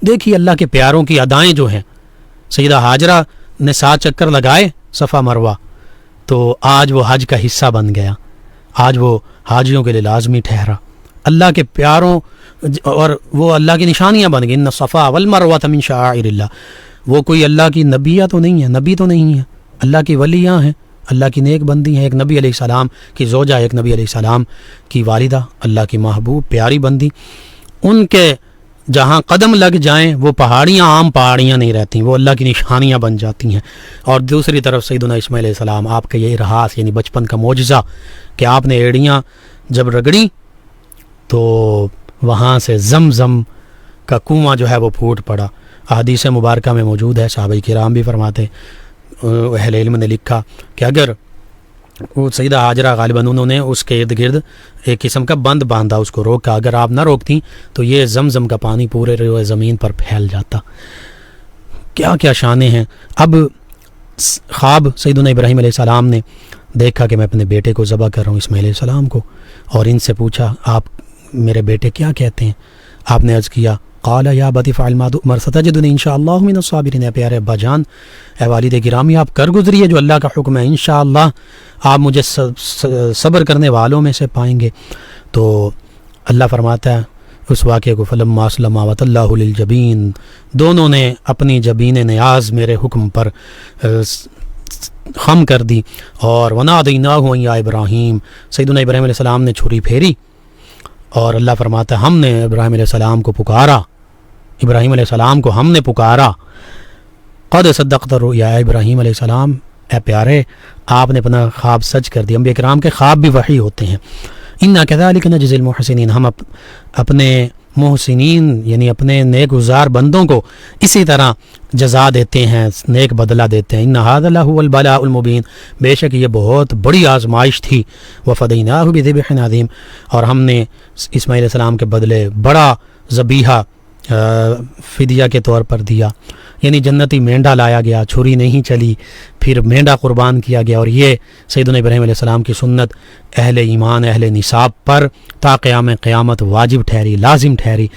دیکھیے اللہ کے پیاروں کی ادائیں جو ہیں. سیدہ ہاجرہ نے 7 چکر لگائے صفا مروہ تو آج وہ حج کا حصہ بن گیا, آج وہ حاجیوں کے لیے لازمی ٹھہرا. اللہ کے پیاروں اور وہ اللہ کی نشانیاں بن گئی. ان الصفا والمروہ من شعائر اللہ. وہ کوئی اللہ کی نبیہ تو نہیں ہے, نبی تو نہیں ہے, اللہ کی ولیاں ہیں, اللہ کی نیک بندی ہیں. ایک نبی علیہ السلام کی زوجہ, ایک نبی علیہ السلام کی والدہ, اللہ کی محبوب پیاری بندی. ان کے جہاں قدم لگ جائیں وہ پہاڑیاں عام پہاڑیاں نہیں رہتی, وہ اللہ کی نشانیاں بن جاتی ہیں. اور دوسری طرف سیدنا اسماعیل علیہ السلام, آپ کا یہ رہاس یعنی بچپن کا معجزہ کہ آپ نے ایڑیاں جب رگڑی تو وہاں سے زمزم کا کنواں جو ہے وہ پھوٹ پڑا. احادیث مبارکہ میں موجود ہے, صحابہ کرام بھی فرماتے, اہل علم نے لکھا کہ اگر وہ سیدہ ہاجرہ غالباً انہوں نے اس کے ارد گرد ایک قسم کا بند باندھا, اس کو روکا, اگر آپ نہ روکتیں تو یہ زمزم کا پانی پورے زمین پر پھیل جاتا. کیا کیا شانیں ہیں. اب خواب سیدنا ابراہیم علیہ السلام نے دیکھا کہ میں اپنے بیٹے کو ذبح کر رہا ہوں, اسماعیل علیہ السلام کو, اور ان سے پوچھا آپ میرے بیٹے کیا کہتے ہیں. آپ نے عرض کیا قال یا ابت افعل ما تؤمر ستجدنی انشاءاللہ من الصابرین. پیارے ابا جان, اے والد گرامی, آپ کر گزریے جو اللہ کا حکم ہے, انشاءاللہ آپ مجھے صبر کرنے والوں میں سے پائیں گے. تو اللہ فرماتا ہے اس واقعے کو, فلما اسلما وتلہ للجبین, دونوں نے اپنی جبین نیاز میرے حکم پر خم کر دی. اور ونادیناہ یا ابراہیم, سیدنا ابراہیم علیہ السلام نے چھری پھیری اور اللہ فرماتا ہے ہم نے ابراہیم علیہ السلام کو پکارا, ابراہیم علیہ السلام کو ہم نے پکارا. قد صدقت الرؤیا, ابراہیم علیہ السلام اے پیارے آپ نے اپنا خواب سچ کر دیا. انبیاء کرام کے خواب بھی وحی ہوتے ہیں. انا کذالک نجزی المحسنین, ہم اپنے محسنین یعنی اپنے نیک گزار بندوں کو اسی طرح جزا دیتے ہیں, نیک بدلہ دیتے ہیں. ان ھذا لہو البلاء المبین, بے شک یہ بہت بڑی آزمائش تھی. وفدیناہ بذبح عظیم, اور ہم نے اسماعیل علیہ السلام کے بدلے بڑا ذبیحہ فدیہ کے طور پر دیا, یعنی جنتی مینڈا لایا گیا, چھری نہیں چلی, پھر مینڈا قربان کیا گیا. اور یہ سیدنا ابراہیم علیہ السلام کی سنت اہل ایمان اہل نصاب پر تا قیام قیامت واجب ٹھہری, لازم ٹھہری.